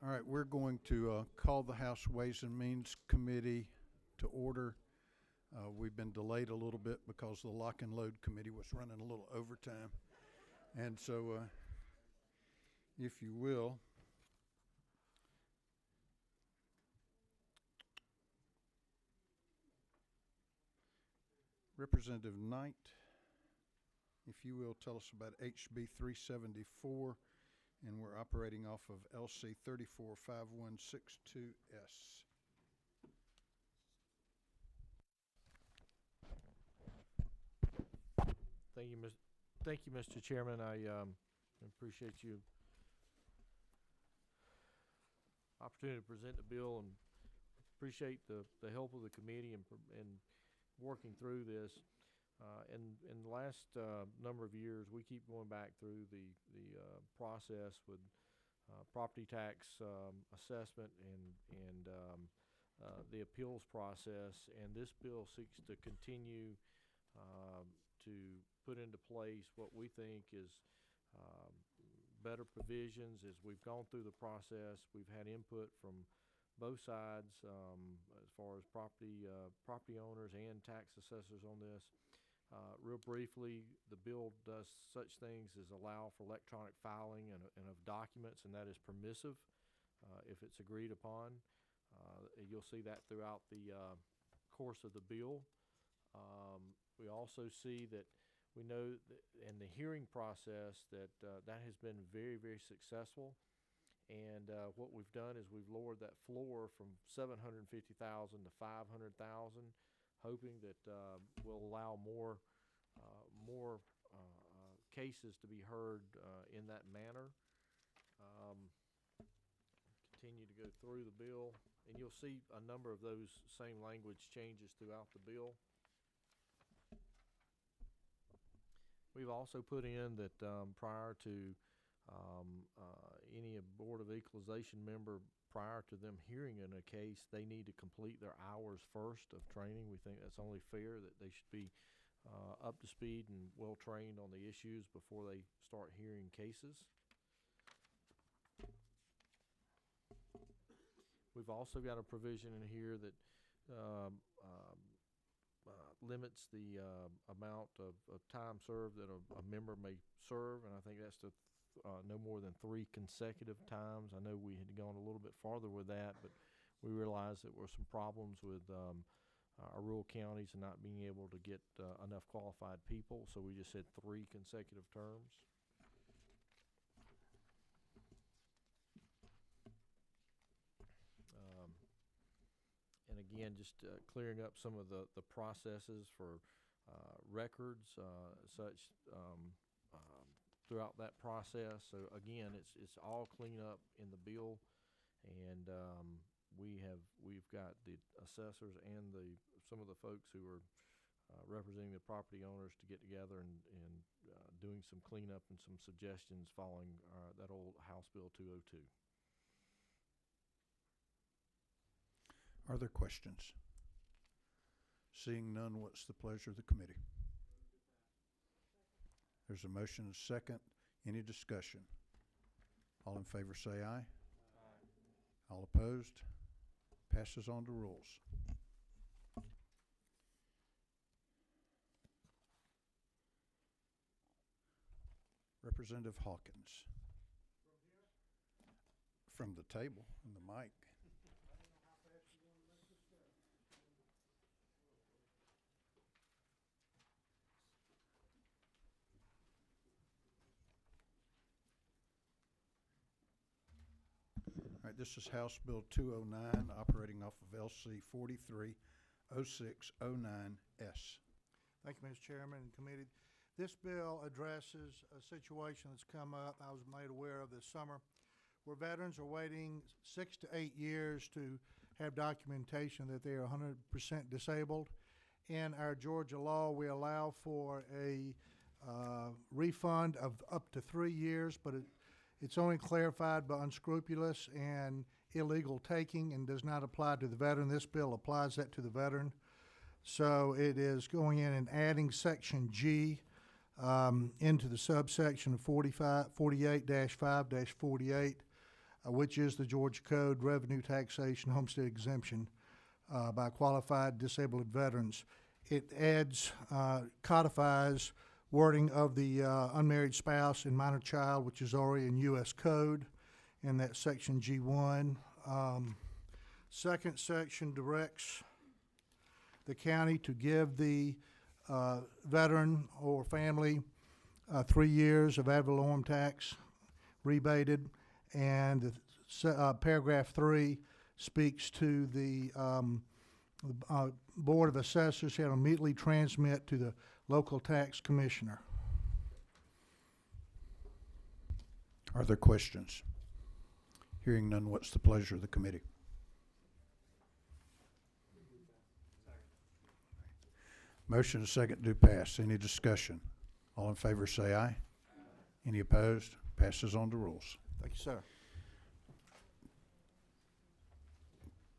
All right, we're going to call the House Ways and Means Committee to order. We've been delayed a little bit because the Lock and Load Committee was running a little overtime. And so, if you will, Representative Knight, if you will, tell us about HB 374, and we're operating off of LC 345162S. Thank you, Mr. Chairman. I appreciate you opportunity to present the bill, and appreciate the help of the committee and working through this. In the last number of years, we keep going back through the process with property tax assessment and the appeals process, and this bill seeks to continue to put into place what we think is better provisions. As we've gone through the process, we've had input from both sides as far as property owners and tax assessors on this. Real briefly, the bill does such things as allow for electronic filing and of documents, and that is permissive if it's agreed upon. You'll see that throughout the course of the bill. We also see that we know that in the hearing process that that has been very, very successful. And what we've done is we've lowered that floor from $750,000 to $500,000, hoping that will allow more cases to be heard in that manner. Continue to go through the bill, and you'll see a number of those same language changes throughout the bill. We've also put in that prior to any Board of Equalization member, prior to them hearing in a case, they need to complete their hours first of training. We think that's only fair, that they should be up to speed and well trained on the issues before they start hearing cases. We've also got a provision in here that limits the amount of time served that a member may serve, and I think that's to no more than 3 consecutive times. I know we had gone a little bit farther with that, but we realized that there were some problems with our rural counties and not being able to get enough qualified people, so we just said 3 consecutive terms. And again, just clearing up some of the processes for records, such throughout that process. So again, it's all clean up in the bill, and we've got the assessors and some of the folks who are representing the property owners to get together and doing some cleanup and some suggestions following that old House Bill 202. Are there questions? Seeing none, what's the pleasure of the committee? There's a motion and a second. Any discussion? All in favor say aye. Aye. All opposed? Passes on to rules. Representative Hawkins. From the table and the mic. All right, this is House Bill 209, operating off of LC 430609S. Thank you, Mr. Chairman and committee. This bill addresses a situation that's come up, I was made aware of this summer, where veterans are waiting 6 to 8 years to have documentation that they are 100% disabled. In our Georgia law, we allow for a refund of up to 3 years, but it's only clarified by unscrupulous and illegal taking and does not apply to the veteran. This bill applies that to the veteran. So it is going in and adding Section G into the subsection of 48-5-48. which is the Georgia Code Revenue Taxation Homestead Exemption by qualified disabled veterans. It adds, codifies wording of the unmarried spouse and minor child, which is already in U.S. Code in that section G1. Second section directs the county to give the veteran or family 3 years of ad valorem tax rebated, and paragraph 3 speaks to the Board of Assessors shall immediately transmit to the local tax commissioner. Are there questions? Hearing none, what's the pleasure of the committee? Motion and second do pass. Any discussion? All in favor say aye. Any opposed? Passes on to rules. Thank you, sir.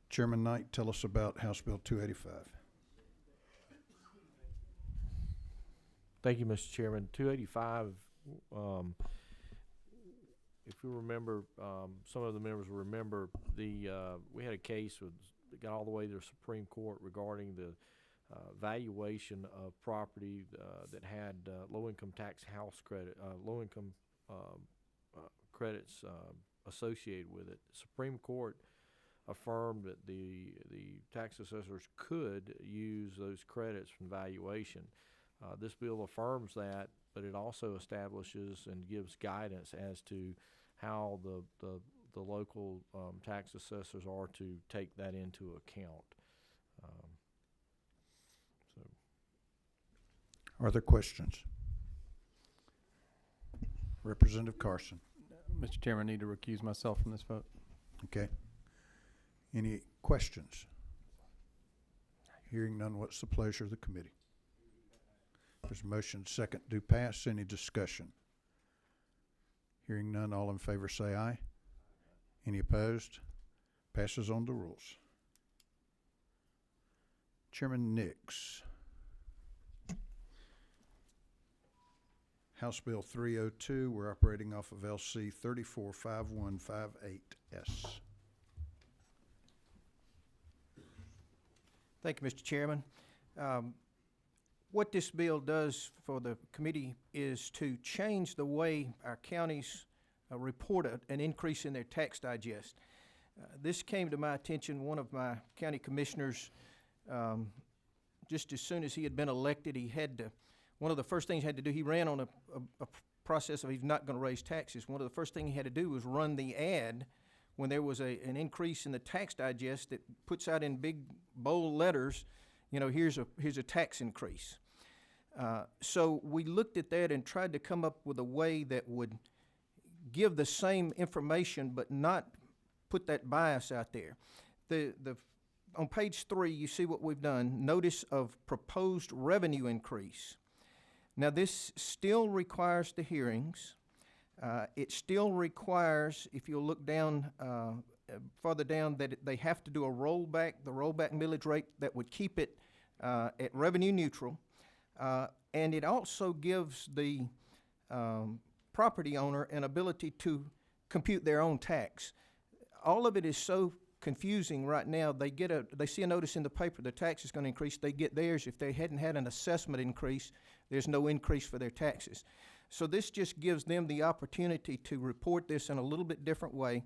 Chairman Knight, tell us about House Bill 285. Thank you, Mr. Chairman. 285, if you remember, some of the members will remember, we had a case that got all the way to the Supreme Court regarding the valuation of property that had low-income tax house credit, low-income credits associated with it. The Supreme Court affirmed that the tax assessors could use those credits from valuation. This bill affirms that, but it also establishes and gives guidance as to how the local tax assessors are to take that into account. Are there questions? Representative Carson. Mr. Chairman, I need to recuse myself from this vote. Okay. Any questions? Hearing none, what's the pleasure of the committee? There's a motion second do pass. Any discussion? Hearing none, all in favor say aye. Any opposed? Passes on to rules. Chairman Nix. House Bill 302, we're operating off of LC 345158S. Thank you, Mr. Chairman. What this bill does for the committee is to change the way our counties report an increase in their tax digest. This came to my attention. One of my county commissioners, just as soon as he had been elected, he had to, one of the first things he had to do, he ran on a process of he's not going to raise taxes. One of the first things he had to do was run the ad when there was an increase in the tax digest that puts out in big bold letters, you know, here's a tax increase. So we looked at that and tried to come up with a way that would give the same information but not put that bias out there. On page 3, you see what we've done. Notice of proposed revenue increase. Now this still requires the hearings. It still requires, if you'll look down further down, that they have to do a rollback, the rollback millage rate that would keep it at revenue neutral. And it also gives the property owner an ability to compute their own tax. All of it is so confusing right now. They see a notice in the paper, the tax is going to increase, they get theirs. If they hadn't had an assessment increase, there's no increase for their taxes. So this just gives them the opportunity to report this in a little bit different way.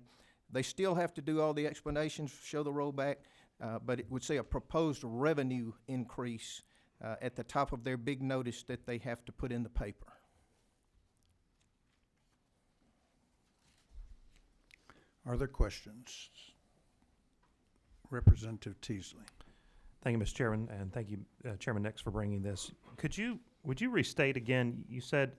They still have to do all the explanations, show the rollback, but it would say a proposed revenue increase at the top of their big notice that they have to put in the paper. Are there questions? Representative Teasley. Thank you, Mr. Chairman, and thank you, Chairman Nix, for bringing this. Would you restate again? You said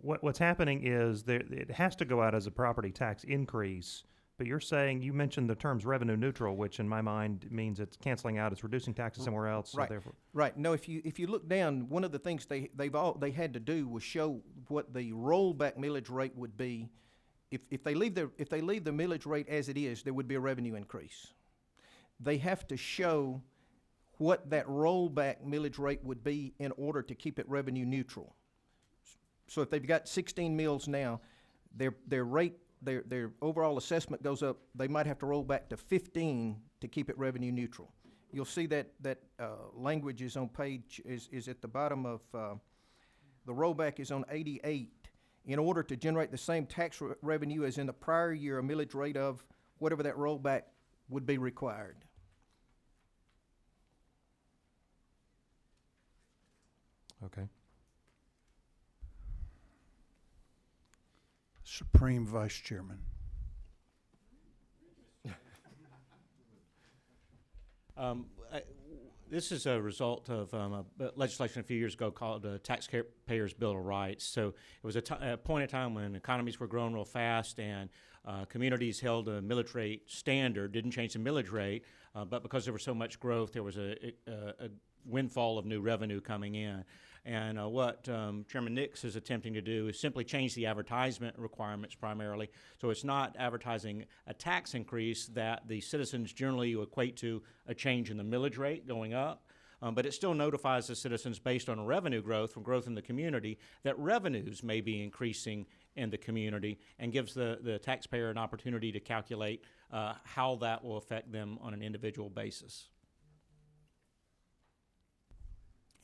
what's happening is it has to go out as a property tax increase, but you're saying, you mentioned the terms revenue neutral, which in my mind means it's canceling out, it's reducing taxes somewhere else. Right. So therefore, right. No, if you look down, one of the things they had to do was show what the rollback millage rate would be. If they leave the millage rate as it is, there would be a revenue increase. They have to show what that rollback millage rate would be in order to keep it revenue neutral. So if they've got 16 mills now, their rate, their overall assessment goes up, they might have to roll back to 15 to keep it revenue neutral. You'll see that language is on page, is at the bottom of, the rollback is on 88. In order to generate the same tax revenue as in the prior year, a millage rate of whatever that rollback would be required. Okay. Supreme Vice Chairman. This is a result of legislation a few years ago called the Taxpayers' Bill of Rights. So it was a point in time when economies were growing real fast and communities held a millage rate standard, didn't change the millage rate, but because there was so much growth, there was a windfall of new revenue coming in. And what Chairman Nix is attempting to do is simply change the advertisement requirements primarily. So it's not advertising a tax increase that the citizens generally equate to a change in the millage rate going up, but it still notifies the citizens based on revenue growth from growth in the community that revenues may be increasing in the community and gives the taxpayer an opportunity to calculate how that will affect them on an individual basis.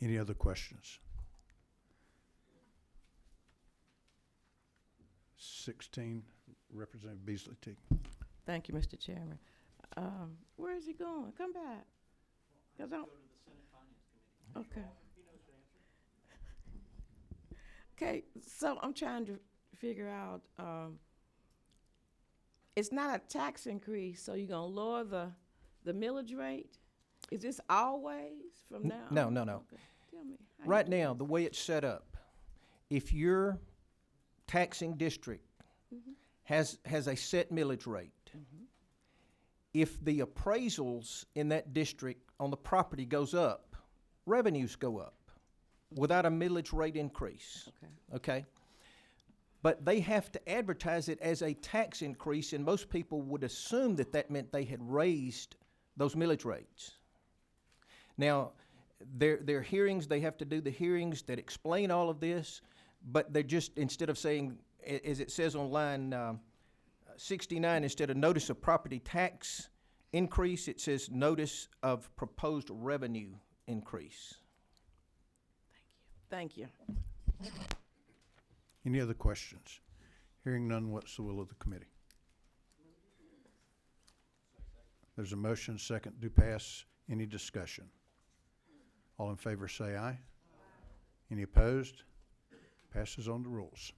Any other questions? 16, Representative Beasley Teague. Thank you, Mr. Chairman. Where is he going? Come back. 'Cause I'm. Okay. Okay, so I'm trying to figure out, it's not a tax increase, so you're gonna lower the millage rate? Is this always from now on? No. Okay. Tell me. how you Right do now, the way it's set up, if your taxing district has a set millage rate, if the appraisals in that district on the property goes up, revenues go up without a millage rate increase. Okay. Okay? But they have to advertise it as a tax increase, and most people would assume that that meant they had raised those millage rates. Now, their hearings, they have to do the hearings that explain all of this, but they're just, instead of saying, as it says on line 69, instead of notice of property tax increase, it says notice of proposed revenue increase. Thank you. Any other questions? Hearing none, what's the will of the committee? There's a motion, second, to pass. Any discussion? All in favor say aye. Any opposed? Passes on the rules.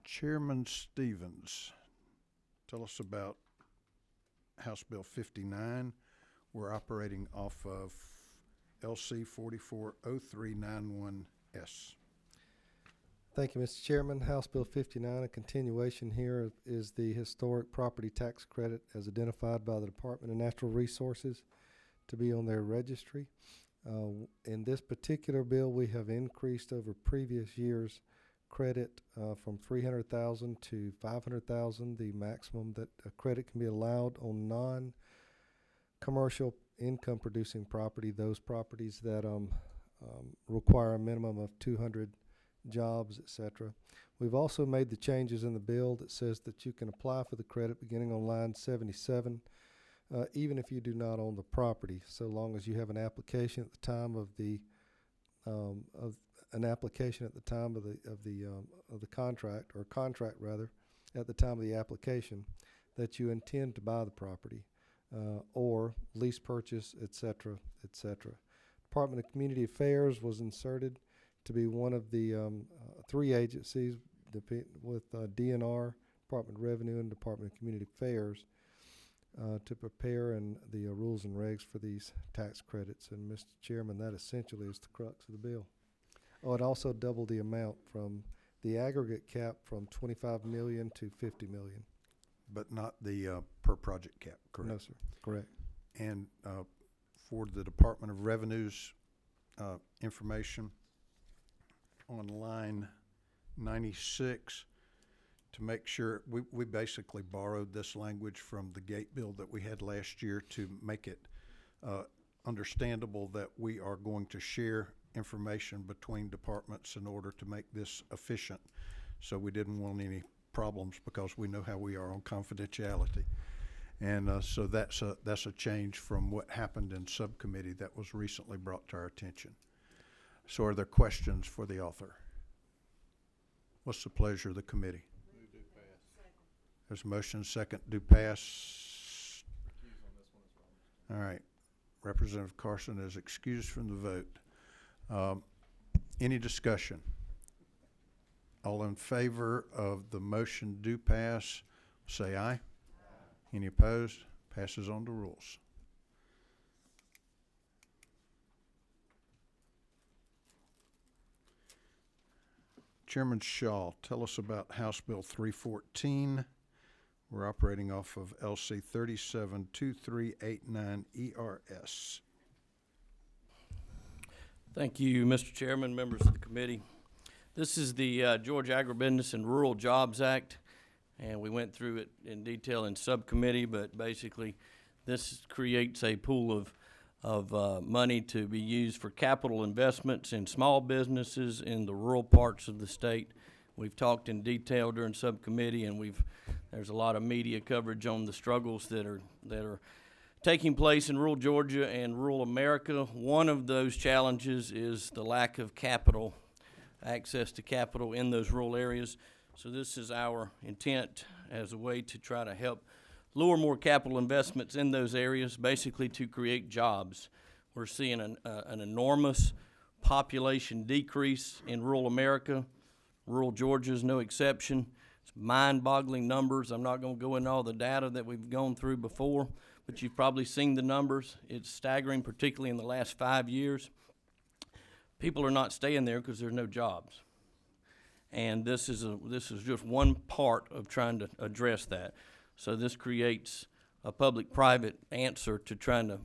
Chairman Stevens, tell us about House Bill 59. We're operating off of LC 440391S. Thank you, Mr. Chairman. House Bill 59, a continuation here is the historic property tax credit as identified by the Department of Natural Resources to be on their registry. In this particular bill, we have increased over previous years credit from $300,000 to $500,000, the maximum that a credit can be allowed on non-commercial income producing property, those properties that require a minimum of 200 jobs, etc. We've also made the changes in the bill that says that you can apply for the credit beginning on line 77, even if you do not own the property, so long as you have an application at the time of the contract, or contract rather, at the time of the application, that you intend to buy the property or lease purchase, etc., etc. Department of Community Affairs was inserted to be one of the 3 agencies with DNR, Department of Revenue, and Department of Community Affairs to prepare the rules and regs for these tax credits. And Mr. Chairman, that essentially is the crux of the bill. Oh, it also doubled the amount from the aggregate cap from 25 million to 50 million. But not the per project cap, correct? No, sir. Correct. And for the Department of Revenue's information, on line 96, to make sure, we basically borrowed this language from the gate bill that we had last year to make it understandable that we are going to share information between departments in order to make this efficient. So we didn't want any problems because we know how we are on confidentiality. And so that's a change from what happened in subcommittee that was recently brought to our attention. So are there questions for the author? What's the pleasure of the committee? There's a motion, second, do pass. All right. Representative Carson is excused from the vote. Any discussion? All in favor of the motion do pass, say aye. Any opposed? Passes on to rules. Chairman Shaw, tell us about House Bill 314. We're operating off of LC 372389 ERS. Thank you, Mr. Chairman, members of the committee. This is the Georgia Agribusiness and Rural Jobs Act, and we went through it in detail in subcommittee, but basically this creates a pool of money to be used for capital investments in small businesses in the rural parts of the state. We've talked in detail during subcommittee, and there's a lot of media coverage on the struggles that are taking place in rural Georgia and rural America. One of those challenges is the lack of capital, access to capital in those rural areas. So this is our intent as a way to try to help lure more capital investments in those areas, basically to create jobs. We're seeing an enormous population decrease in rural America. Rural Georgia is no exception. It's mind-boggling numbers. I'm not going to go into all the data that we've gone through before, but you've probably seen the numbers. It's staggering, particularly in the last 5 years. People are not staying there because there's no jobs. And this is just one part of trying to address that. So this creates a public-private answer to trying to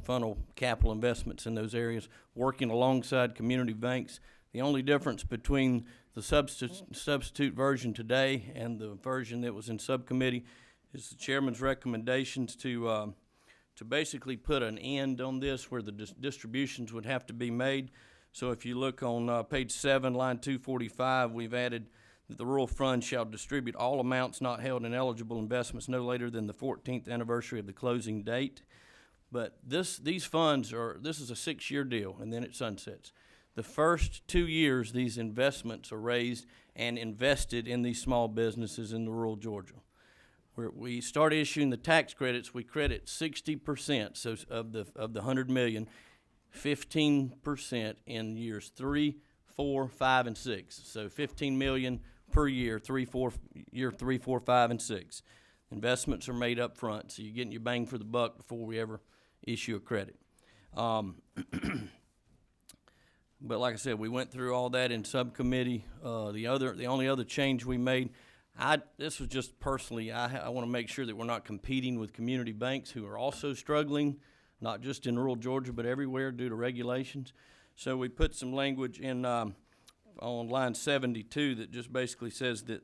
funnel capital investments in those areas, working alongside community banks. The only difference between the substitute version today and the version that was in subcommittee is the chairman's recommendations to basically put an end on this where the distributions would have to be made. So if you look on page 7, line 245, we've added that the rural fund shall distribute all amounts not held in eligible investments no later than the 14th anniversary of the closing date. But these funds this is a 6-year deal, and then it sunsets. The first 2 years, these investments are raised and invested in these small businesses in the rural Georgia. Where we start issuing the tax credits, we credit 60% so of the $100 million, 15% in years 3, 4, 5, and 6. So $15 million per year, 3, 4, 5, and 6. Investments are made up front, so you're getting your bang for the buck before we ever issue a credit. But like I said, we went through all that in subcommittee. The only other change we made, this was just personally, I want to make sure that we're not competing with community banks who are also struggling, not just in rural Georgia, but everywhere due to regulations. So we put some language in on line 72 that just basically says that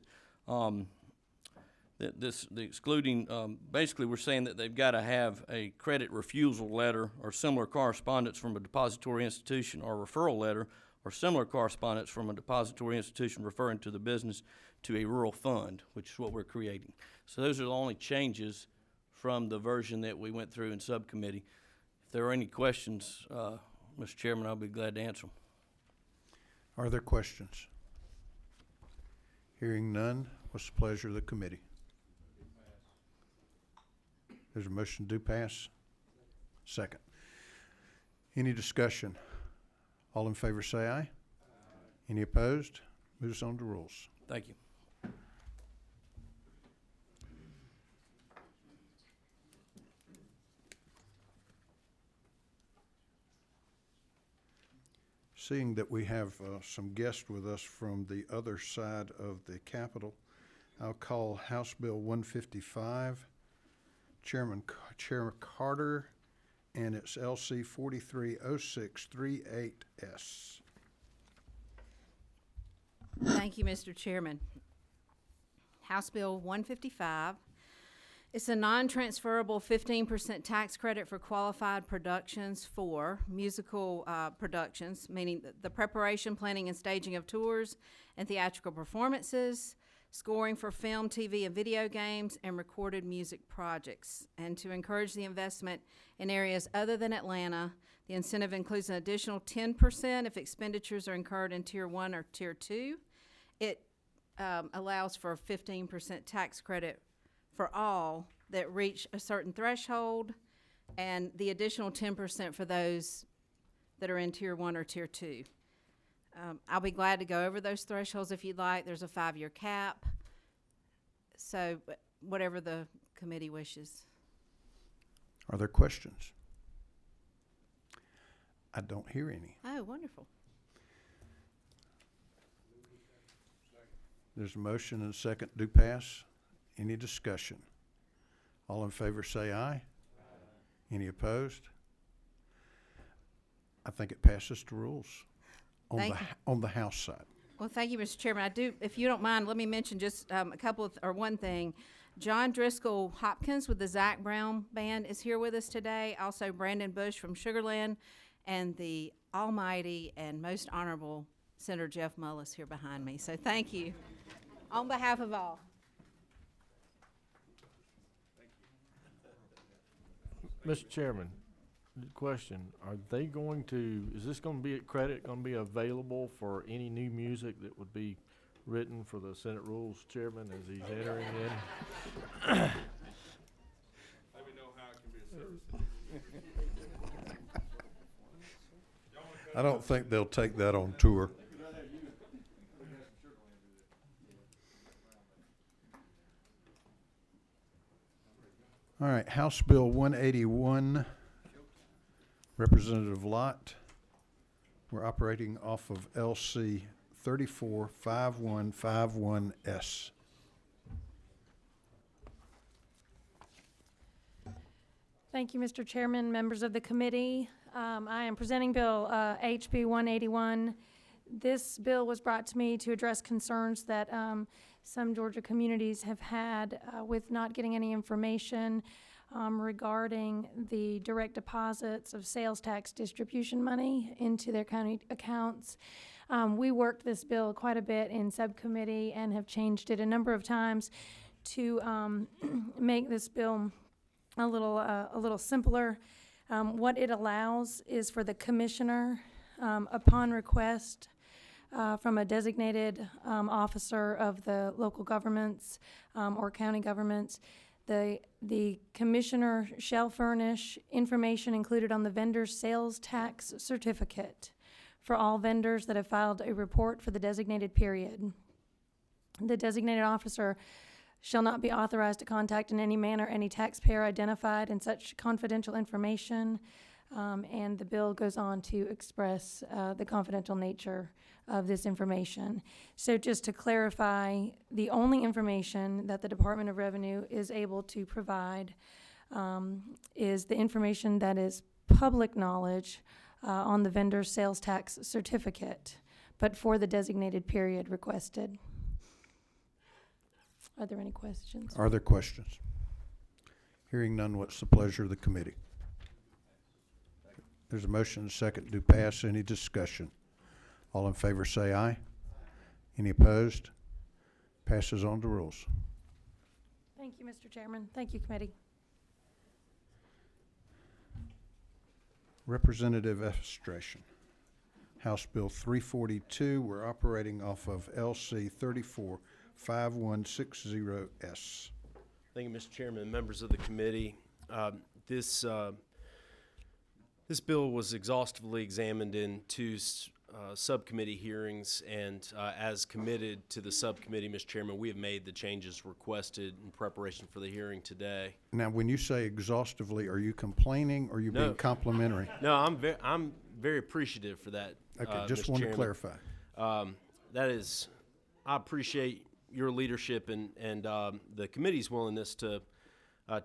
basically we're saying that they've got to have a credit refusal letter or similar correspondence from a depository institution, or referral letter or similar correspondence from a depository institution referring to the business to a rural fund, which is what we're creating. So those are the only changes from the version that we went through in subcommittee. If there are any questions, Mr. Chairman, I'll be glad to answer them. Are there questions? Hearing none, what's the pleasure of the committee? There's a motion to pass. Second. Any discussion? All in favor say aye. Any opposed? Moves on to rules. Thank you. Seeing that we have some guests with us from the other side of the Capitol, I'll call House Bill 155, Chairman Carter, and it's LC 430638S. Thank you, Mr. Chairman. House Bill 155 It's a non-transferable 15% tax credit for qualified productions for musical productions, meaning the preparation, planning, and staging of tours and theatrical performances, scoring for film, TV, and video games, and recorded music projects. And to encourage the investment in areas other than Atlanta, the incentive includes an additional 10% if expenditures are incurred in Tier 1 or Tier 2. It allows for a 15% tax credit for all that reach a certain threshold, and the additional 10% for those that are in Tier 1 or Tier 2. I'll be glad to go over those thresholds if you'd like. There's a 5-year cap. So whatever the committee wishes. Are there questions? I don't hear any. Oh, wonderful. There's a motion and a second do pass. Any discussion? All in favor say aye. Any opposed? I think it passes to rules Thank you. on the House side. Well, thank you, Mr. Chairman. If you don't mind, let me mention just one thing. John Driscoll Hopkins with the Zach Brown Band is here with us today. Also, Brandon Bush from Sugarland, and the almighty and most honorable Senator Jeff Mullis here behind me. So thank you on behalf of all. Mr. Chairman, question, is this going to be, credit going to be available for any new music that would be written for the Senate Rules Chairman as he's entering in? Let me know how it can be a service. I don't think they'll take that on tour. All right, House Bill 181, Representative Lott. We're operating off of LC 345151S. Thank you, Mr. Chairman, members of the committee. I am presenting Bill HB 181. This bill was brought to me to address concerns that some Georgia communities have had with not getting any information regarding the direct deposits of sales tax distribution money into their county accounts. We worked this bill quite a bit in subcommittee and have changed it a number of times to make this bill a little simpler. What it allows is for the commissioner, upon request from a designated officer of the local governments or county governments, the commissioner shall furnish information included on the vendor's sales tax certificate for all vendors that have filed a report for the designated period. The designated officer shall not be authorized to contact in any manner any taxpayer identified in such confidential information, and the bill goes on to express the confidential nature of this information. So just to clarify, the only information that the Department of Revenue is able to provide is the information that is public knowledge on the vendor's sales tax certificate, but for the designated period requested. Are there any questions? Are there questions? Hearing none, what's the pleasure of the committee? There's a motion and a second to pass. Any discussion? All in favor say aye. Any opposed? Passes on to rules. Thank you, Mr. Chairman. Thank you, committee. Representative Estration. House Bill 342. We're operating off of LC 345160S. Thank you, Mr. Chairman, members of the committee. This bill was exhaustively examined in two subcommittee hearings, and as committed to the subcommittee, Mr. Chairman, we have made the changes requested in preparation for the hearing today. Now, when you say exhaustively, are you complaining or are you being complimentary? No, I'm very appreciative for that. Okay, just Mr. want to Chairman. clarify. That is, I appreciate your leadership and the committee's willingness to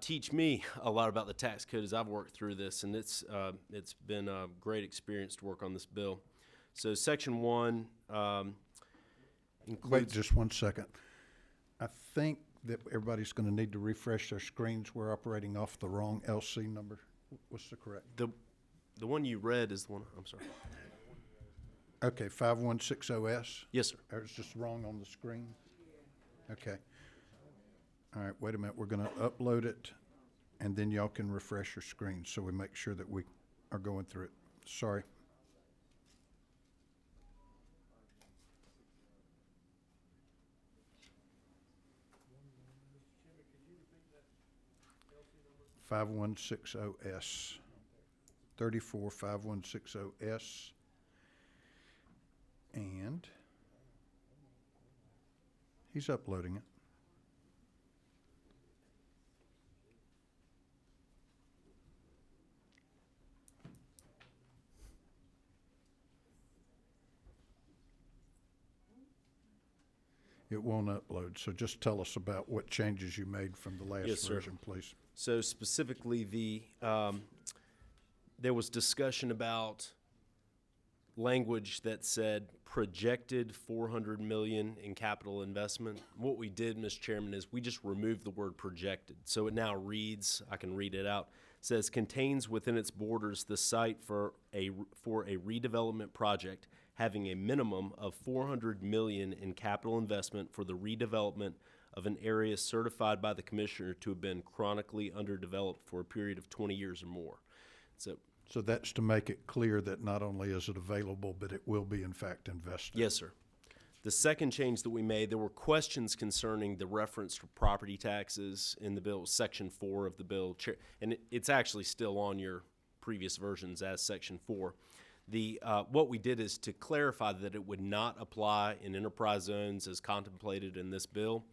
teach me a lot about the tax code as I've worked through this, and it's been a great experience to work on this bill. So Section 1 includes... Wait just 1 second. I think that everybody's gonna need to refresh their screens. We're operating off the wrong LC number. What's the correct? The one you read is the one, I'm sorry. Okay, 5160S? Yes, sir. Or it's just wrong on the screen? Okay. All right, wait a minute. We're gonna upload it, and then y'all can refresh your screen so we make sure that we are going through it. Sorry. Five one six oh S. 345160S. And he's uploading it. It won't upload, so just tell us about what changes you made from the Yes, last sir. version, please. So specifically, there was discussion about language that said projected 400 million in capital investment. What we did, Mr. Chairman, is we just removed the word projected. So it now reads, I can read it out, says contains within its borders the site for a redevelopment project having a minimum of 400 million in capital investment for the redevelopment of an area certified by the commissioner to have been chronically underdeveloped for a period of 20 years or more. So that's to make it clear that not only is it available, but it will be in fact invested. Yes, sir. The second change that we made, there were questions concerning the reference to property taxes in the bill, Section 4 of the bill, and it's actually still on your previous versions as Section 4. What we did is to clarify that it would not apply in enterprise zones as contemplated in this bill.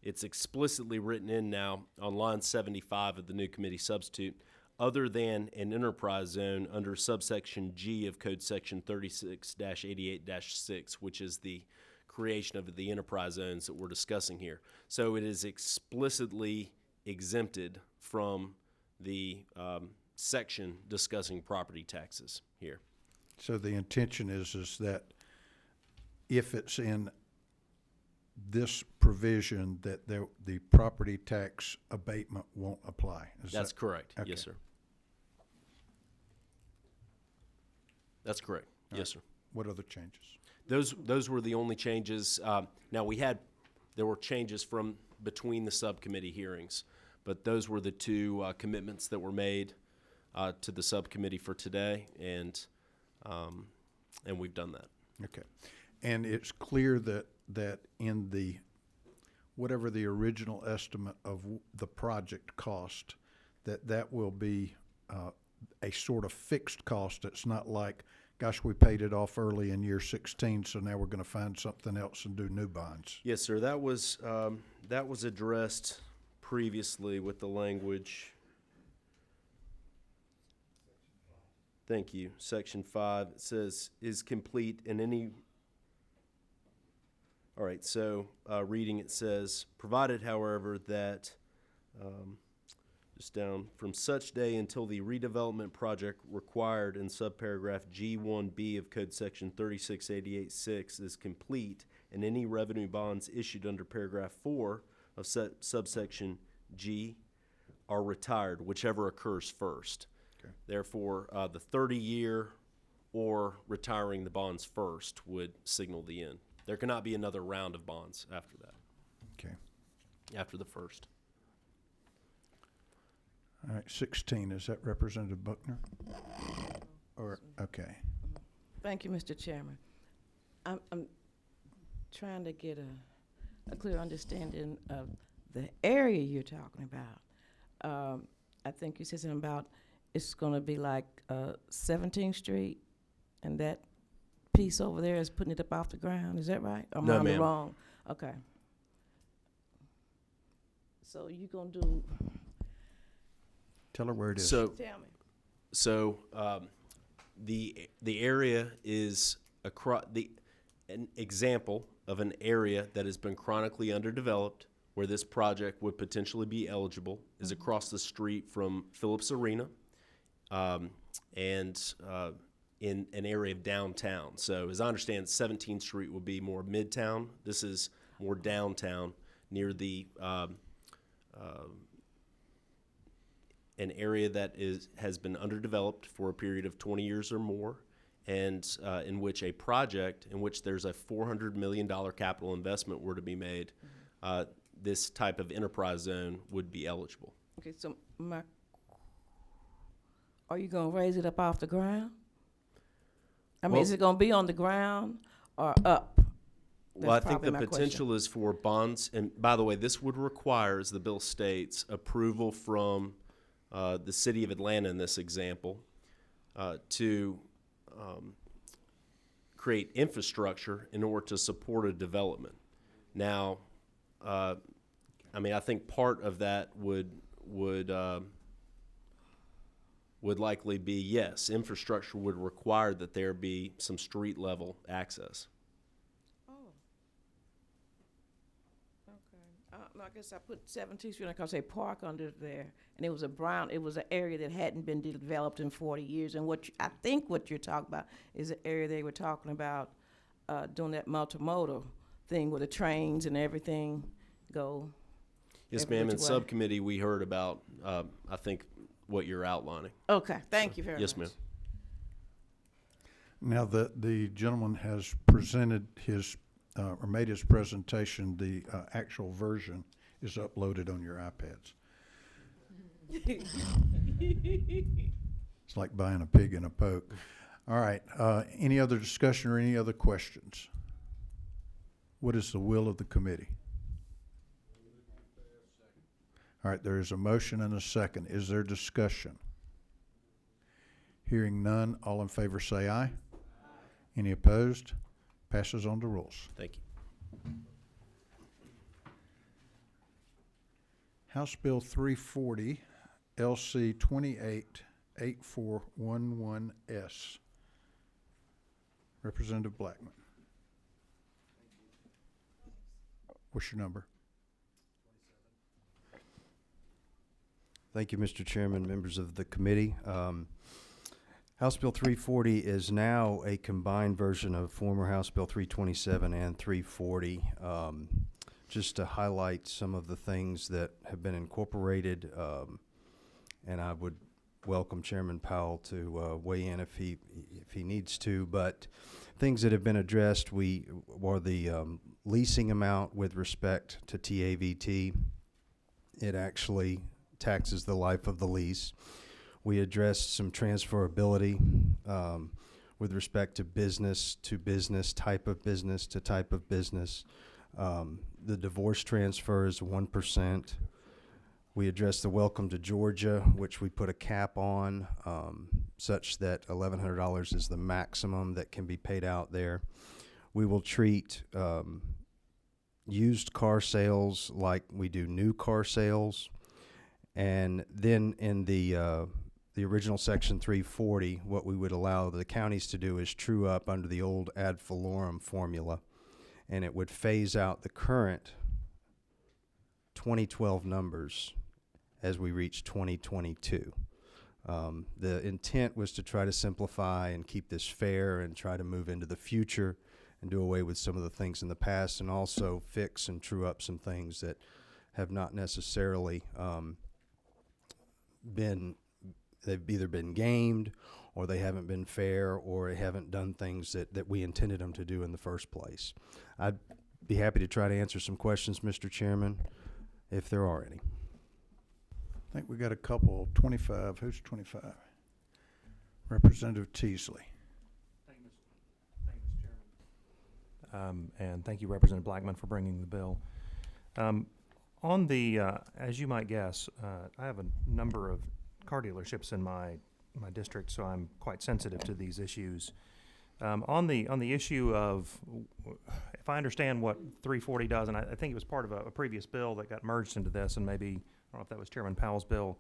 It's explicitly written in now on line 75 of the new committee substitute, other than an enterprise zone under subsection G of Code Section 36-88-6, which is the creation of the enterprise zones that we're discussing here. So it is explicitly exempted from the section discussing property taxes here. So the intention is that if it's in this provision, that the property tax abatement won't apply. That's correct. Okay. Yes, sir. That's correct. All Yes, sir. What other changes? Those were the only changes. Now there were changes from between the subcommittee hearings, but those were the two commitments that were made to the subcommittee for today, and we've done that. Okay. And it's clear that in the, whatever the original estimate of the project cost, that will be a sort of fixed cost. It's not like, gosh, we paid it off early in year 16, so now we're going to find something else and do new bonds. Yes, sir. That was addressed previously with the language. Thank you. Section 5, it says, is complete in any... All right, so reading it says, provided, however, that, just down, from such day until the redevelopment project required in subparagraph G1B of Code Section 3688-6 is complete, and any revenue bonds issued under paragraph 4 of subsection G are retired, whichever occurs first. Okay. Therefore, the 30-year or retiring the bonds first would signal the end. There cannot be another round of bonds after that, Okay. after the first. All right, 16, is that Representative Buckner? Or, okay. Thank you, Mr. Chairman. I'm trying to get a clear understanding of the area you're talking about. I think you said something about it's gonna be like 17th Street, and that piece over there is putting it up off the ground. Is that right? Or am I No, on the ma'am. wrong? Okay. So you gonna do? Tell her where it is. So, Tell me. so the area is an example of an area that has been chronically underdeveloped, where this project would potentially be eligible, is across the street from Phillips Arena, and in an area of downtown. So as I understand, 17th Street will be more midtown. This is more downtown near the an area that has been underdeveloped for a period of 20 years or more, and in which a project in which there's a $400 million capital investment were to be made, this type of enterprise zone would be eligible. Okay, so are you gonna raise it up off the ground? I mean, is Well- it gonna be on the ground or up? Well, I That's think probably the my question. potential is for bonds, and by the way, this would require, as the bill states, approval from the city of Atlanta in this example to create infrastructure in order to support a development. Now, I mean, I think part of that would likely be, yes, infrastructure would require that there be some street level access. Oh. Okay. No, I guess I put 17th Street, because they park under there, and it was an area that hadn't been developed in 40 years. And I think what you're talking about is the area they were talking about doing that multimodal thing where the trains and everything go. Yes, every ma'am. which In way. subcommittee, we heard about, I think, what you're outlining. Okay, thank you very much. Yes, ma'am. Now, the gentleman has presented his, or made his presentation, the actual version is uploaded on your iPads. It's like buying a pig in a poke. All right, any other discussion or any other questions? What is the will of the committee? All right, there is a motion and a second. Is there discussion? Hearing none, all in favor say aye. Any opposed? Passes on to rules. Thank you. House Bill 340, LC 288411S. Representative Blackman. What's your number? Thank you, Mr. Chairman, members of the committee. House Bill 340 is now a combined version of former House Bill 327 and 340. Just to highlight some of the things that have been incorporated, and I would welcome Chairman Powell to weigh in if he needs to. But things that have been addressed, were the leasing amount with respect to TAVT. It actually taxes the life of the lease. We addressed some transferability with respect to business, type of business to type of business. The divorce transfer is 1%. We addressed the welcome to Georgia, which we put a cap on, such that $1,100 is the maximum that can be paid out there. We will treat used car sales like we do new car sales. And then in the original Section 340, what we would allow the counties to do is true up under the old ad valorem formula, and it would phase out the current 2012 numbers as we reach 2022. The intent was to try to simplify and keep this fair and try to move into the future and do away with some of the things in the past, and also fix and true up some things that have not necessarily they've either been gamed or they haven't been fair or they haven't done things that we intended them to do in the first place. I'd be happy to try to answer some questions, Mr. Chairman, if there are any. I think we got a couple. 25. Who's 25? Representative Teasley. Thank you, Mr. Chairman. And thank you, Representative Blackman, for bringing the bill. On the, as you might guess, I have a number of car dealerships in my district, so I'm quite sensitive to these issues. On the issue of, if I understand what 340 does, and I think it was part of a previous bill that got merged into this, and maybe, I don't know if that was Chairman Powell's bill,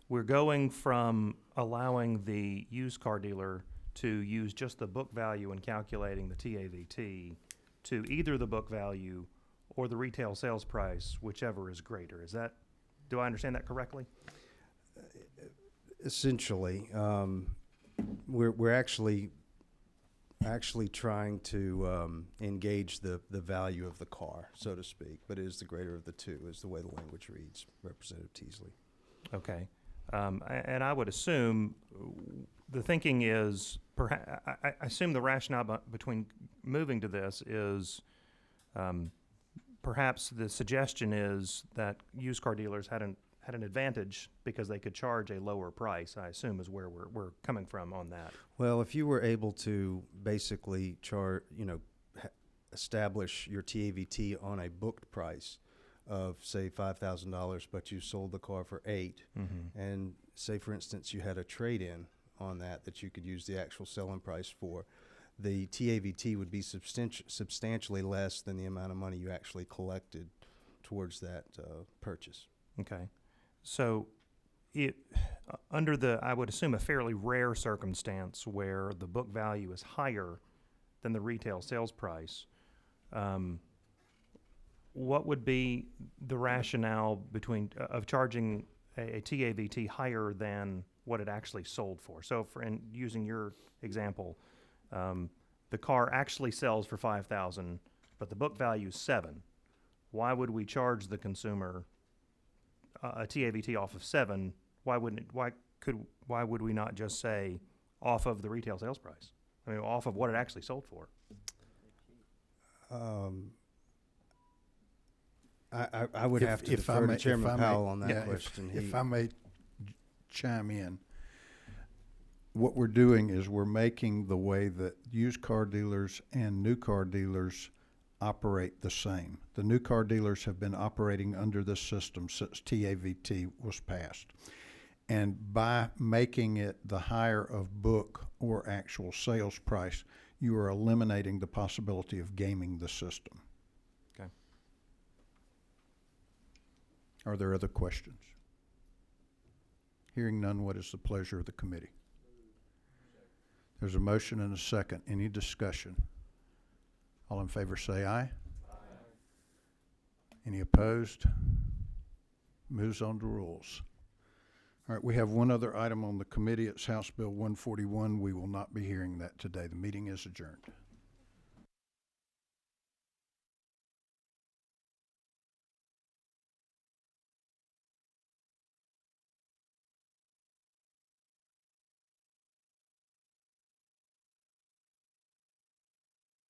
we're going from allowing the used car dealer to use just the book value in calculating the TAVT to either the book value or the retail sales price, whichever is greater. Do I understand that correctly? Essentially, we're actually actually trying to engage the value of the car, so to speak, but it is the greater of the two, is the way the language reads, Representative Teasley. Okay. And I would assume the thinking is, I assume the rationale between moving to this is perhaps the suggestion is that used car dealers had an advantage because they could charge a lower price, I assume is where we're coming from on that. Well, if you were able to basically establish your TAVT on a booked price of, say, $5,000, but you sold the car for $8,000, and say, for instance, you had a trade-in on that you could use the actual selling price for, the TAVT would be substantially less than the amount of money you actually collected towards that purchase. Okay. So under I would assume, a fairly rare circumstance where the book value is higher than the retail sales price, what would be the rationale of charging a TAVT higher than what it actually sold for? So using your example, the car actually sells for $5,000, but the book value is $7,000. Why would we charge the consumer a TAVT off of $7,000? Why would we not just say off of the retail sales price? I mean, off of what it actually sold for? I would have to defer to Chairman Powell on that question. If I may chime in, what we're doing is we're making the way that used car dealers and new car dealers operate the same. The new car dealers have been operating under this system since TAVT was passed. And by making it the higher of book or actual sales price, you are eliminating the possibility of gaming the system. Okay. Are there other questions? Hearing none, what is the pleasure of the committee? There's a motion and a second. Any discussion? All in favor say aye. Any opposed? Moves on to rules. All right, we have one other item on the committee. It's House Bill 141. We will not be hearing that today. The meeting is adjourned.